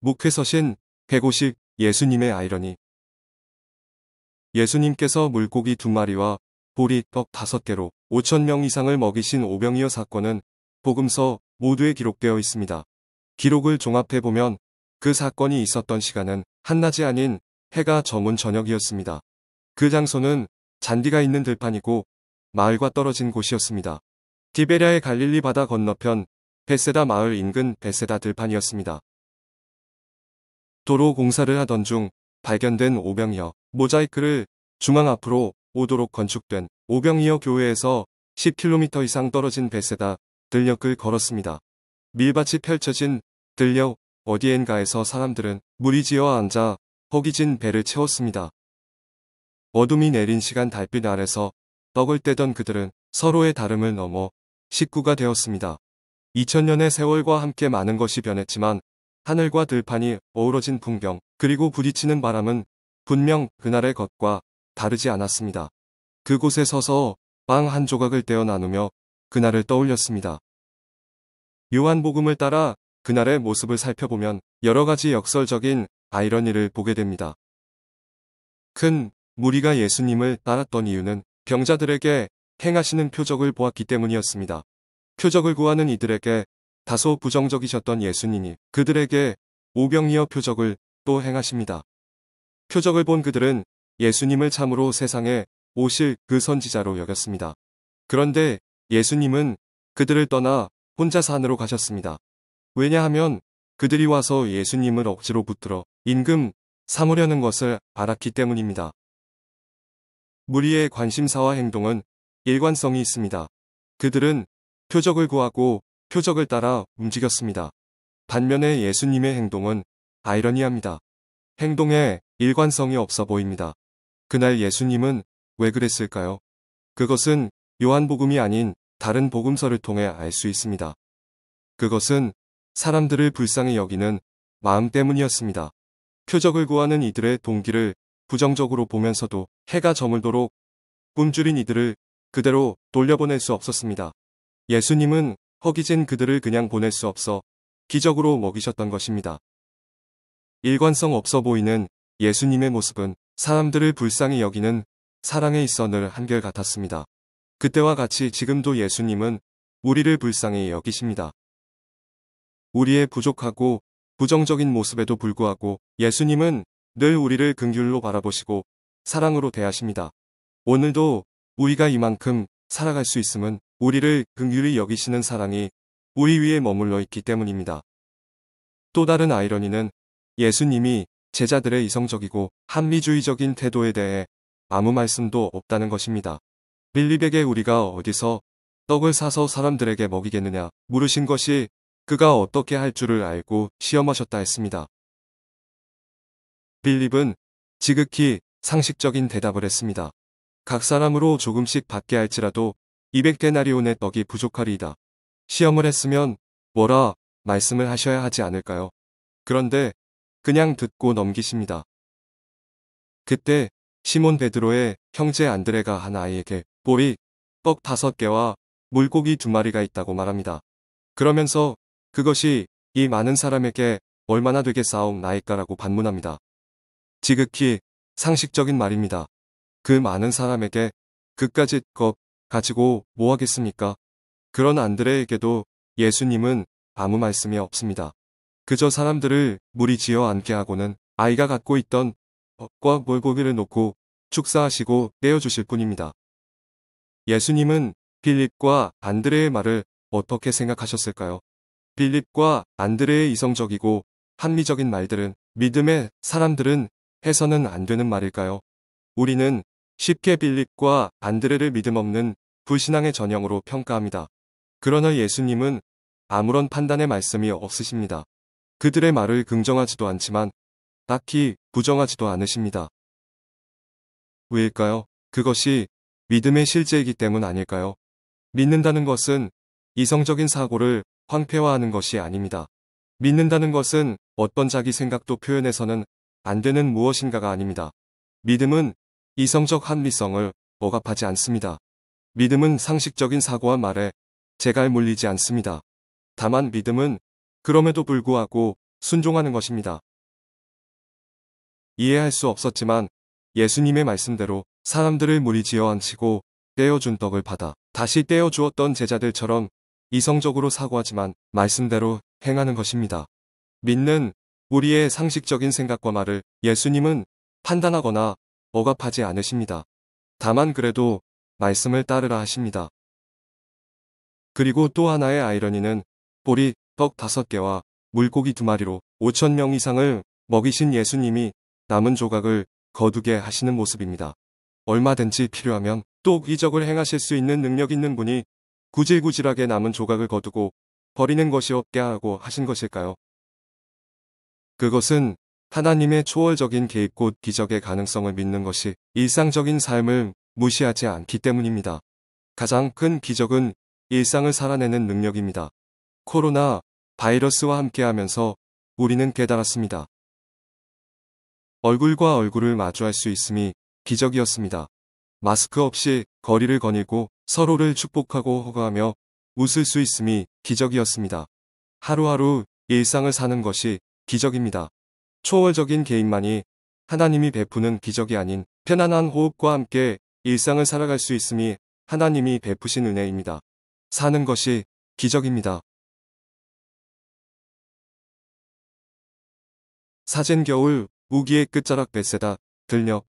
묵회 서신 150 예수님의 아이러니. 예수님께서 물고기 2마리와 보리떡 5개로 5,000명 이상을 먹이신 오병이어 사건은 복음서 모두에 기록되어 있습니다. 기록을 종합해보면 그 사건이 있었던 시간은 한낮이 아닌 해가 저문 저녁이었습니다. 그 장소는 잔디가 있는 들판이고 마을과 떨어진 곳이었습니다. 디베랴의 갈릴리 바다 건너편 베세다 마을 인근 베세다 들판이었습니다. 도로 공사를 하던 중 발견된 오병이어 모자이크를 중앙 앞으로 오도록 건축된 오병이어 교회에서 10km 이상 떨어진 베세다 들녘을 걸었습니다. 밀밭이 펼쳐진 들녘 어디엔가에서 사람들은 무리지어 앉아 허기진 배를 채웠습니다. 어둠이 내린 시간 달빛 아래서 떡을 떼던 그들은 서로의 다름을 넘어 식구가 되었습니다. 2000년의 세월과 함께 많은 것이 변했지만 하늘과 들판이 어우러진 풍경 그리고 부딪히는 바람은 분명 그날의 것과 다르지 않았습니다. 그곳에 서서 빵 한 조각을 떼어 나누며 그날을 떠올렸습니다. 요한복음을 따라 그날의 모습을 살펴보면 여러 가지 역설적인 아이러니를 보게 됩니다. 큰 무리가 예수님을 따랐던 이유는 병자들에게 행하시는 표적을 보았기 때문이었습니다. 표적을 구하는 이들에게 다소 부정적이셨던 예수님이 그들에게 오병이어 표적을 또 행하십니다. 표적을 본 그들은 예수님을 참으로 세상에 오실 그 선지자로 여겼습니다. 그런데 예수님은 그들을 떠나 혼자 산으로 가셨습니다. 왜냐하면 그들이 와서 예수님을 억지로 붙들어 임금 삼으려는 것을 알았기 때문입니다. 무리의 관심사와 행동은 일관성이 있습니다. 그들은 표적을 구하고 표적을 따라 움직였습니다. 반면에 예수님의 행동은 아이러니합니다. 행동에 일관성이 없어 보입니다. 그날 예수님은 왜 그랬을까요? 그것은 요한복음이 아닌 다른 복음서를 통해 알 수 있습니다. 그것은 사람들을 불쌍히 여기는 마음 때문이었습니다. 표적을 구하는 이들의 동기를 부정적으로 보면서도 해가 저물도록 굶주린 이들을 그대로 돌려보낼 수 없었습니다. 예수님은 허기진 그들을 그냥 보낼 수 없어 기적으로 먹이셨던 것입니다. 일관성 없어 보이는 예수님의 모습은 사람들을 불쌍히 여기는 사랑에 있어 늘 한결같았습니다. 그때와 같이 지금도 예수님은 우리를 불쌍히 여기십니다. 우리의 부족하고 부정적인 모습에도 불구하고 예수님은 늘 우리를 긍휼로 바라보시고 사랑으로 대하십니다. 오늘도 우리가 이만큼 살아갈 수 있음은 우리를 긍휼히 여기시는 사랑이 우리 위에 머물러 있기 때문입니다. 또 다른 아이러니는 예수님이 제자들의 이성적이고 합리주의적인 태도에 대해 아무 말씀도 없다는 것입니다. 빌립에게 우리가 어디서 떡을 사서 사람들에게 먹이겠느냐 물으신 것이 그가 어떻게 할 줄을 알고 시험하셨다 했습니다. 빌립은 지극히 상식적인 대답을 했습니다. 각 사람으로 조금씩 받게 할지라도 200데나리온의 떡이 부족하리이다. 시험을 했으면 뭐라 말씀을 하셔야 하지 않을까요? 그런데 그냥 듣고 넘기십니다. 그때 시몬 베드로의 형제 안드레가 한 아이에게 보리, 떡 5개와 물고기 2마리가 있다고 말합니다. 그러면서 그것이 이 많은 사람에게 얼마나 되겠사옵나이까라고 반문합니다. 지극히 상식적인 말입니다. 그 많은 사람에게 그까짓 것 가지고 뭐 하겠습니까? 그런 안드레에게도 예수님은 아무 말씀이 없습니다. 그저 사람들을 무리지어 앉게 하고는 아이가 갖고 있던 떡과 물고기를 놓고 축사하시고 떼어주실 뿐입니다. 예수님은 빌립과 안드레의 말을 어떻게 생각하셨을까요? 빌립과 안드레의 이성적이고 합리적인 말들은 믿음의 사람들은 해서는 안 되는 말일까요? 우리는 쉽게 빌립과 안드레를 믿음 없는 불신앙의 전형으로 평가합니다. 그러나 예수님은 아무런 판단의 말씀이 없으십니다. 그들의 말을 긍정하지도 않지만 딱히 부정하지도 않으십니다. 왜일까요? 그것이 믿음의 실제이기 때문 아닐까요? 믿는다는 것은 이성적인 사고를 황폐화하는 것이 아닙니다. 믿는다는 것은 어떤 자기 생각도 표현해서는 안 되는 무엇인가가 아닙니다. 믿음은 이성적 합리성을 억압하지 않습니다. 믿음은 상식적인 사고와 말에 제갈 물리지 않습니다. 다만 믿음은 그럼에도 불구하고 순종하는 것입니다. 이해할 수 없었지만 예수님의 말씀대로 사람들을 무리지어 앉히고 떼어준 떡을 받아 다시 떼어주었던 제자들처럼 이성적으로 사고하지만 말씀대로 행하는 것입니다. 믿는 우리의 상식적인 생각과 말을 예수님은 판단하거나 억압하지 않으십니다. 다만 그래도 말씀을 따르라 하십니다. 그리고 또 하나의 아이러니는 보리, 떡 5개와 물고기 2마리로 5,000명 이상을 먹이신 예수님이 남은 조각을 거두게 하시는 모습입니다. 얼마든지 필요하면 또 기적을 행하실 수 있는 능력 있는 분이 구질구질하게 남은 조각을 거두고 버리는 것이 없게 하고 하신 것일까요? 그것은 하나님의 초월적인 개입 곧 기적의 가능성을 믿는 것이 일상적인 삶을 무시하지 않기 때문입니다. 가장 큰 기적은 일상을 살아내는 능력입니다. 코로나 바이러스와 함께하면서 우리는 깨달았습니다. 얼굴과 얼굴을 마주할 수 있음이 기적이었습니다. 마스크 없이 거리를 거닐고 서로를 축복하고 허가하며 웃을 수 있음이 기적이었습니다. 하루하루 일상을 사는 것이 기적입니다. 초월적인 개인만이 하나님이 베푸는 기적이 아닌 편안한 호흡과 함께 일상을 살아갈 수 있음이 하나님이 베푸신 은혜입니다. 사는 것이 기적입니다. 사젠 겨울 우기의 끝자락 벳세다 들녘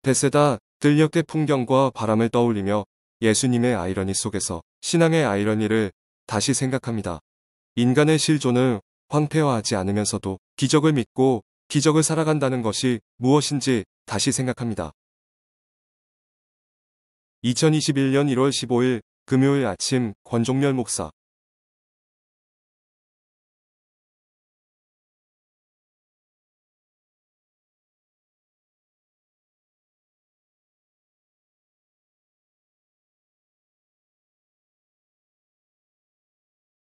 벳세다 들녘의 풍경과 바람을 떠올리며 예수님의 아이러니 속에서 신앙의 아이러니를 다시 생각합니다. 인간의 실존을 황폐화하지 않으면서도 기적을 믿고 기적을 살아간다는 것이 무엇인지 다시 생각합니다. 2021년 1월 15일 금요일 아침 권종렬 목사